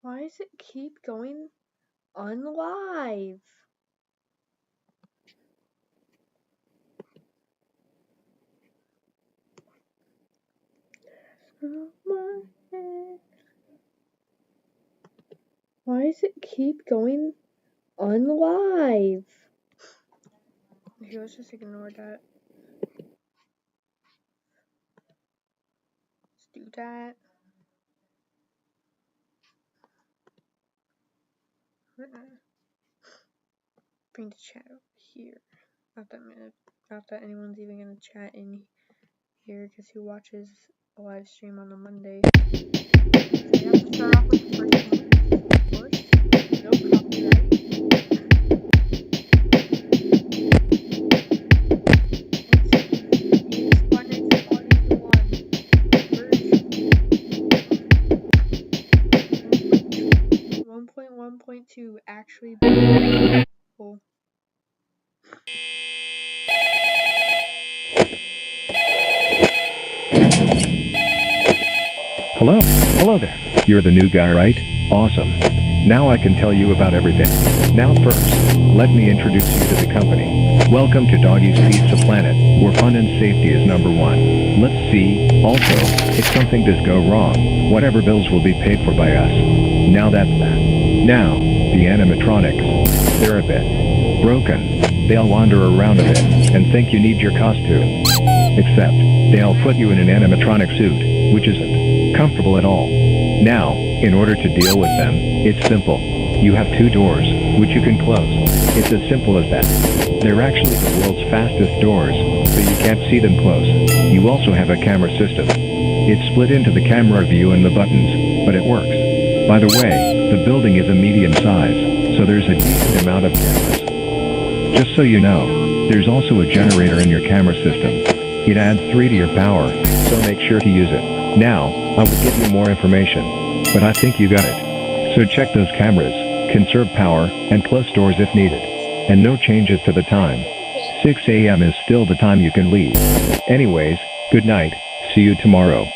Why does it keep going unlive? Why does it keep going unlive? Okay, let's just ignore that. Let's do that. Bring the chat over here. Not that anyone's even gonna chat in here because who watches a live stream on a Monday? So I have to start off with the first one, of course. No copyright. Version 1.1.2 actually cool. Hello. Hello there. You're the new guy, right? Awesome. Now I can tell you about everything. Now first, let me introduce you to the company. Welcome to Doggy's Pizza Planet, where fun and safety is number one. Let's see, also, if something does go wrong, whatever bills will be paid for by us. Now that's that. Now, the animatronics. They're a bit broken. They'll wander around a bit and think you need your costume. Except, they'll put you in an animatronic suit, which isn't comfortable at all. Now, in order to deal with them, it's simple. You have two doors, which you can close. It's as simple as that. They're actually the world's fastest doors, so you can't see them close. You also have a camera system. It's split into the camera view and the buttons, but it works. By the way, the building is a medium size, so there's a decent amount of cameras. Just so you know, there's also a generator in your camera system. It adds 3 to your power, so make sure to use it. Now, I will give you more information, but I think you got it. So check those cameras, conserve power, and close doors if needed. And no changes to the time. 6 a.m. is still the time you can leave. Anyways, good night, see you tomorrow.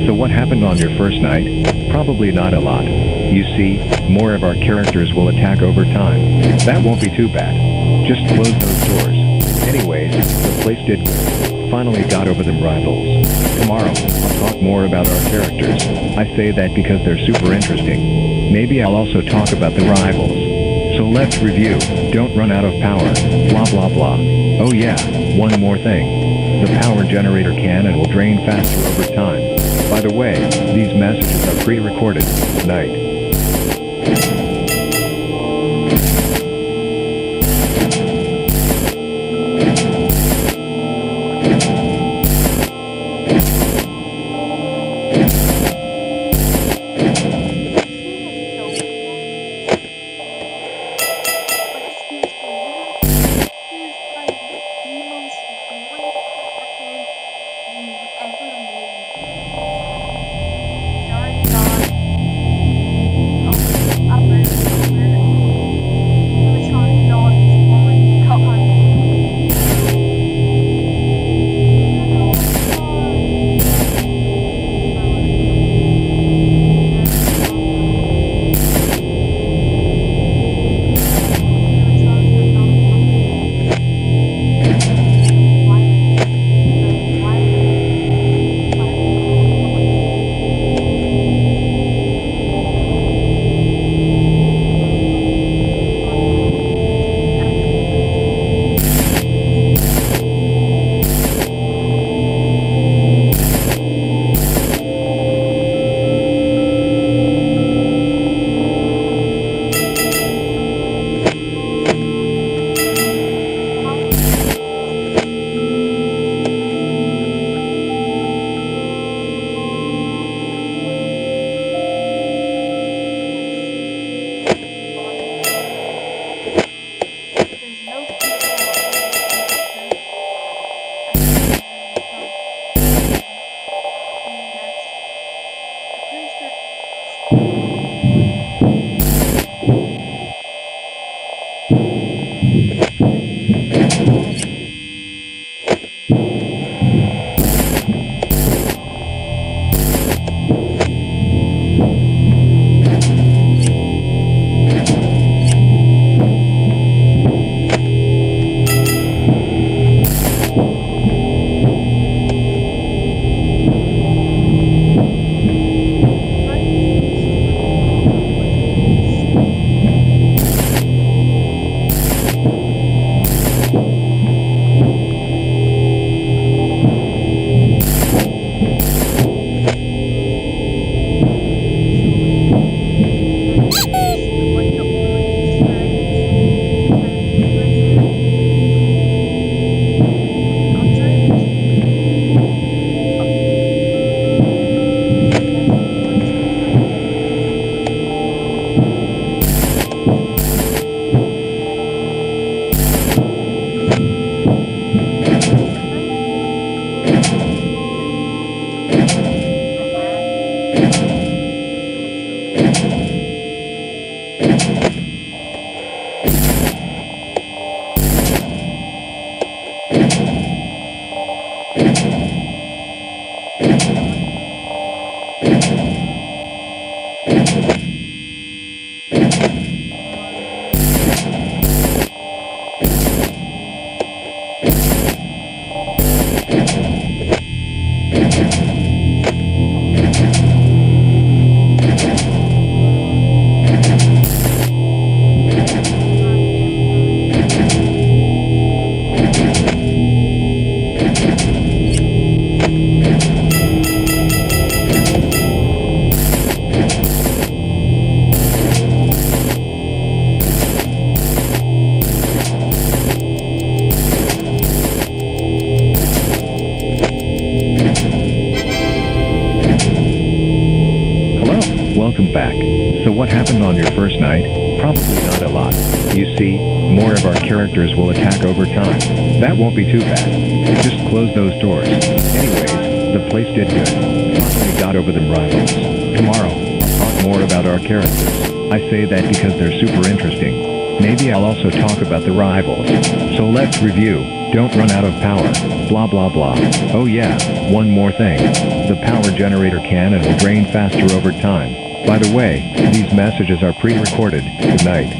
So what happened on your first night? Probably not a lot. You see, more of our characters will attack over time. That won't be too bad. Just close those doors. Anyways, the place did good. Finally got over them rivals. Tomorrow, I'll talk more about our characters. I say that because they're super interesting. Maybe I'll also talk about the rivals. So let's review. Don't run out of power. Blah blah blah. Oh yeah, one more thing. The power generator can and will drain faster over time. By the way, these messages are pre-recorded. Night. Welcome back. So what happened on your first night? Probably not a lot. You see, more of our characters will attack over time. That won't be too bad. Just close those doors. Anyways, the place did good. Finally got over them rivals. Tomorrow, I'll talk more about our characters. I say that because they're super interesting. Maybe I'll also talk about the rivals. So let's review. Don't run out of power. Blah blah blah. Oh yeah, one more thing. The power generator can and will drain faster over time. By the way, these messages are pre-recorded. Good night.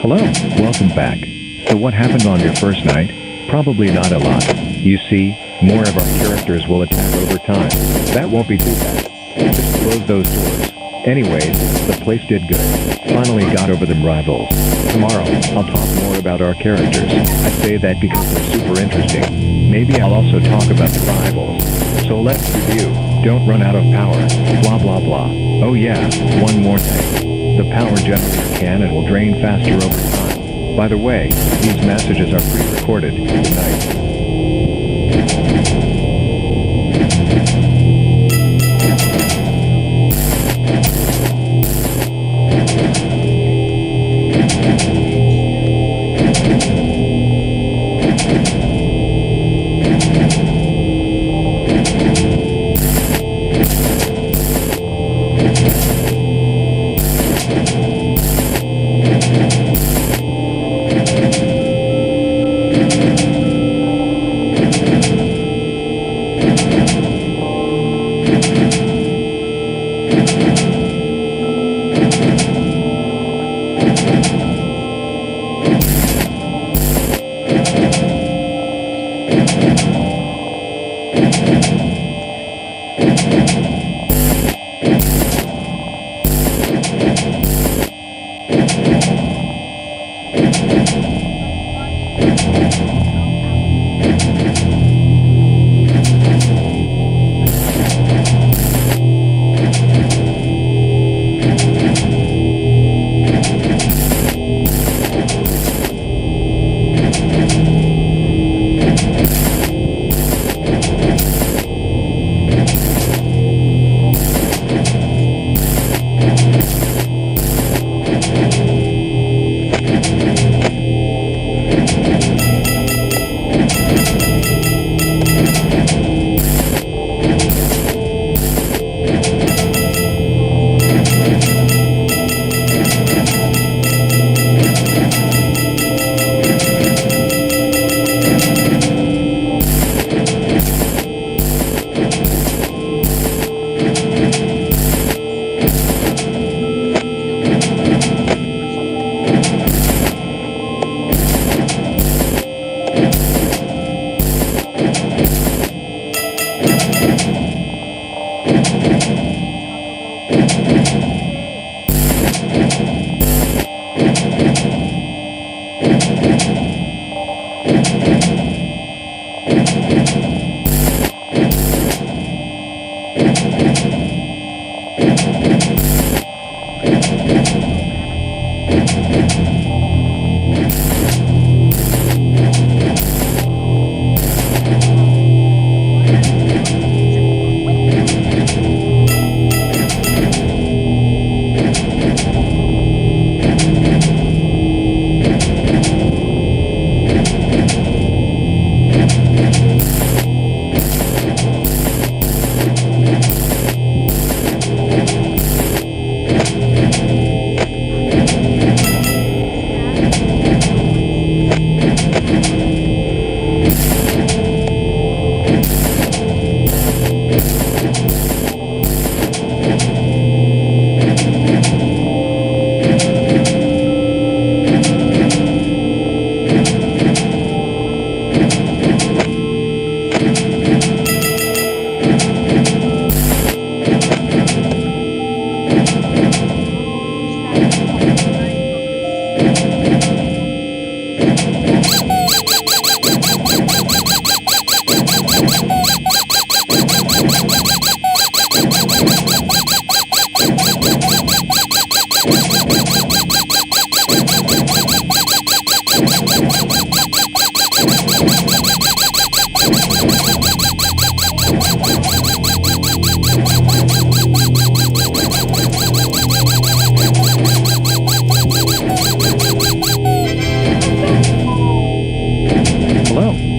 Hello, welcome back. So what happened on your first night? Probably not a lot. You see, more of our characters will attack over time. That won't be too bad. Just close those doors. Anyways, the place did good. Finally got over them rivals. Tomorrow, I'll talk more about our characters. I say that because they're super interesting. Maybe I'll also talk about the rivals. So let's review. Don't run out of power. Blah blah blah. Oh yeah, one more thing. The power generator can and will drain faster over time. By the way, these messages are pre-recorded. Good night.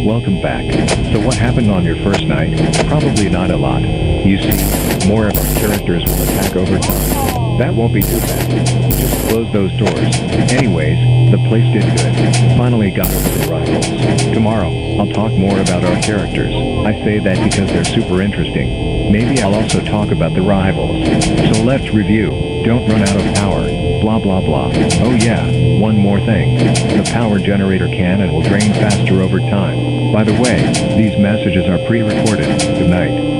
Welcome back. So what happened on your first night? Probably not a lot. You see, more of our characters will attack over time. That won't be too bad. Just close those doors. Anyways, the place did good. Finally got over the rivals. Tomorrow, I'll talk more about our characters. I say that because they're super interesting. Maybe I'll also talk about the rivals. So let's review. Don't run out of power. Blah blah blah. Oh yeah, one more thing. The power generator cannon will drain faster over time. By the way, these messages are pre-recorded. Good night.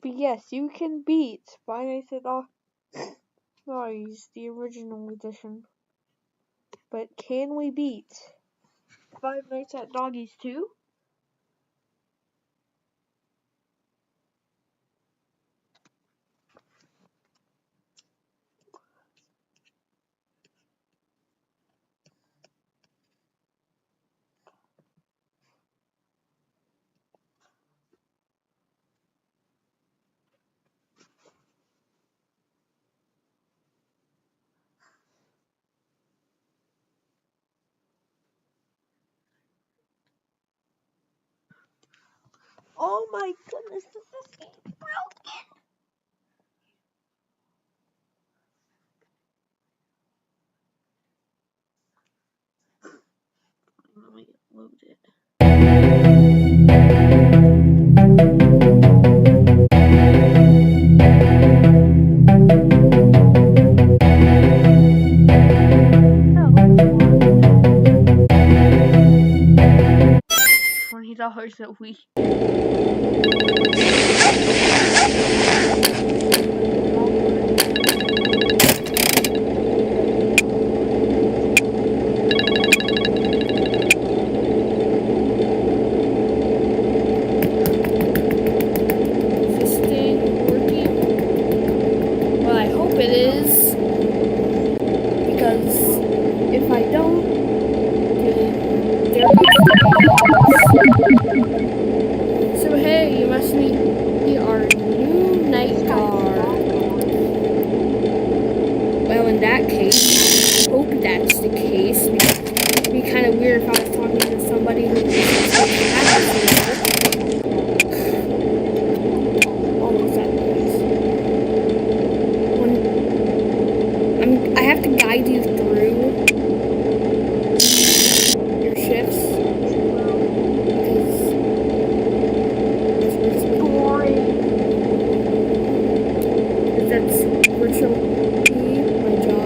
But yes, you can beat Five Nights at Doggies, the original edition. But can we beat Five Nights at Doggies 2? Oh my goodness, this game broken! Let me load it. $20 that we if I don't, then there goes $50. So hey, you must meet our new night guard. Well, in that case, I hope that's the case. It'd be kind of weird if I was talking to somebody who almost at this. I have to guide you through your shifts because that's virtually my job.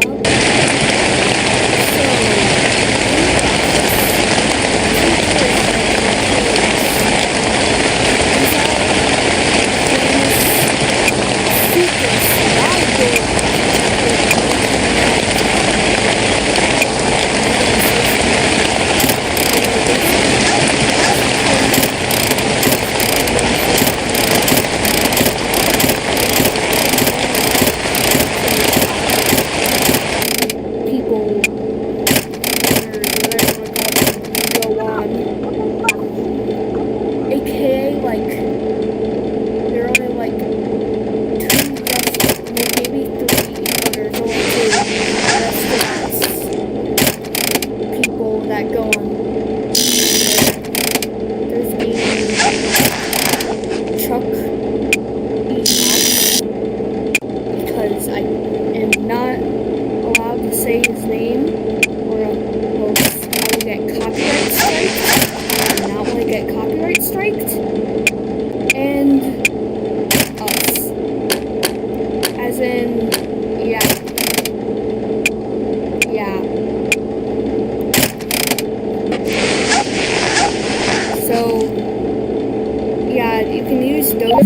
You can use those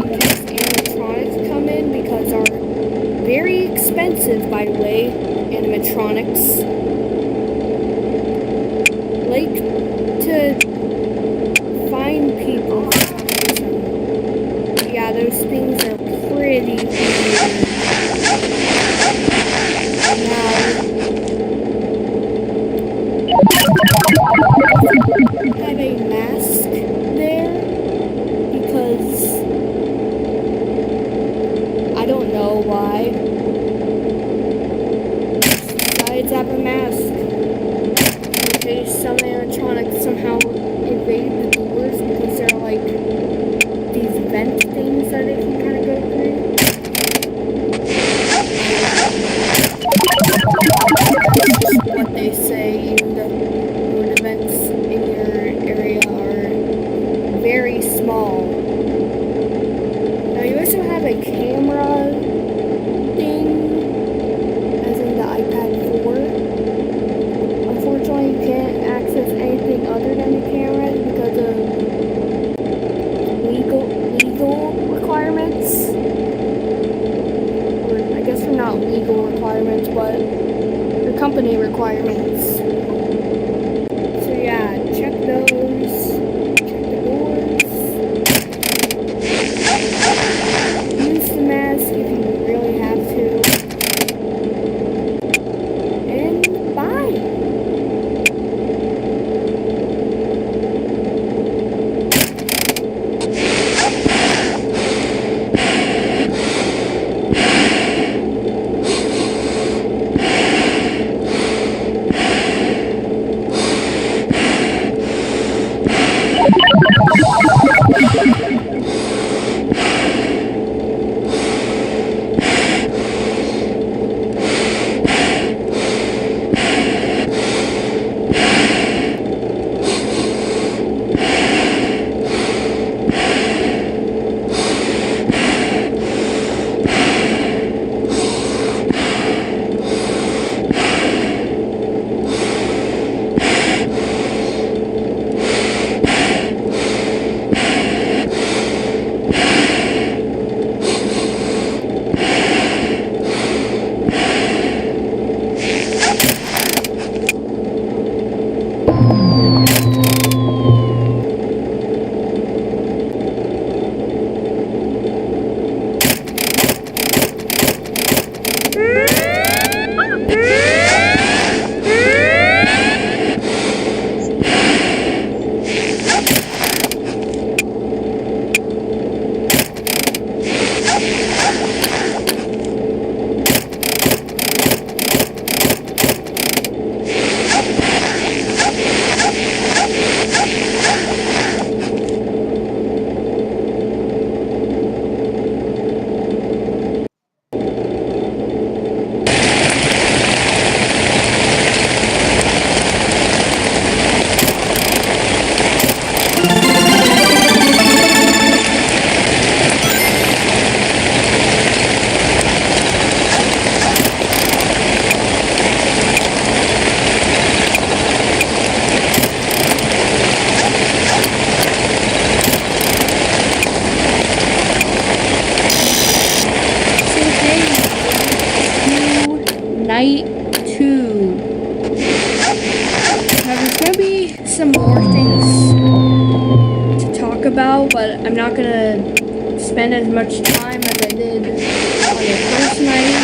because animatronics come in because are very expensive, by the way, animatronics. Like to find people. Yeah, those things are pretty weird. Now, have a mask there because I don't know why. Besides, have a mask company requirements. So yeah, check those. Check the doors. Use the mask if you really have to. And bye. Night 2. Now there's gonna be some more things to talk about, but I'm not gonna spend as much time as I did on the first night,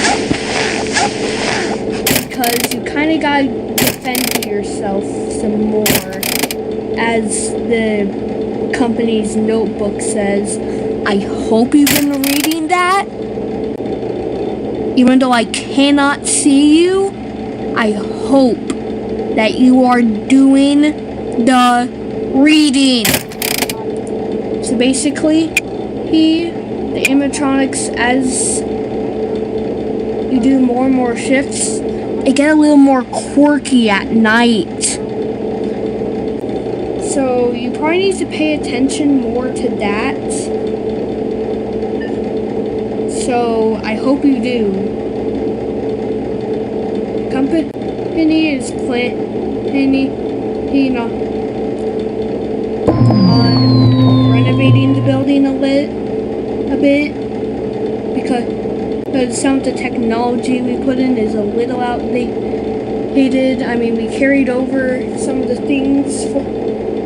because you kind of gotta defend yourself some more, as the company's notebook says. I hope you've been reading that. Even though I cannot see you, I hope that you are doing the reading. So basically, the animatronics, as you do more and more shifts, they get a little more quirky at night. So you probably need to pay attention more to that. So I hope you do. The company is planning on renovating the building a bit because some of the technology we put in is a little outdated. I mean, we carried over some of the things,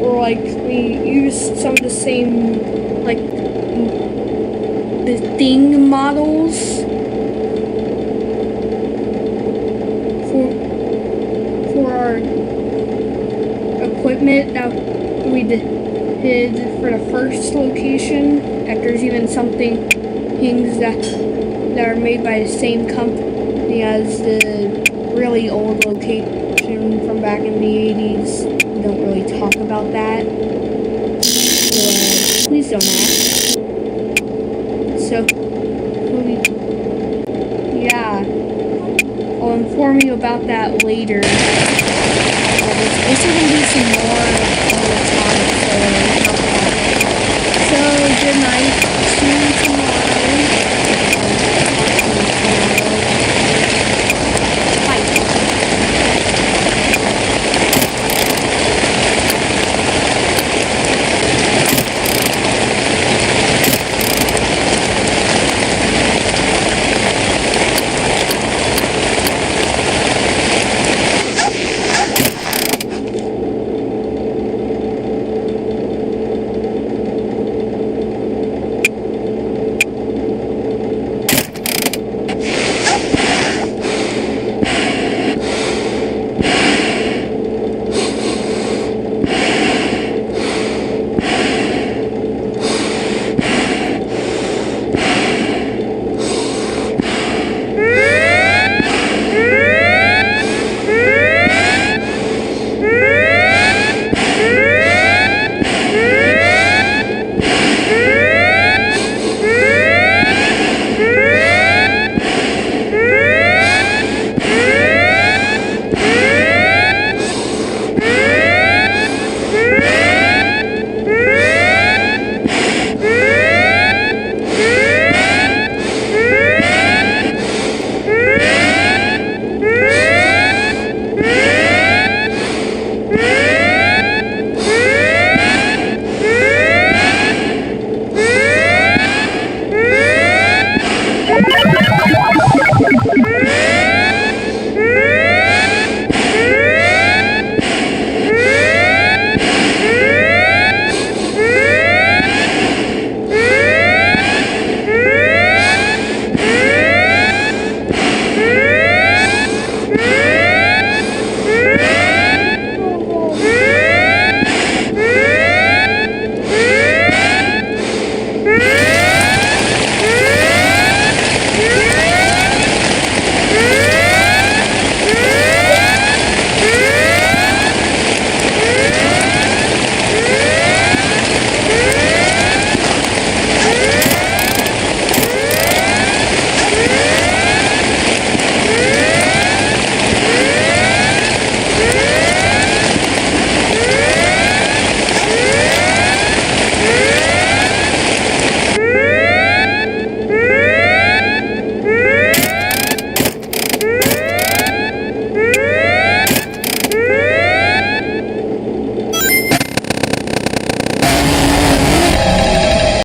or like we used some of the same, like, the thing models for our equipment that we did for the first location. If there's even some things that are made by the same company as the really old location from back in the 80s. We don't really talk about that, so please don't ask. So, yeah, I'll inform you about that later. There's also going to be some more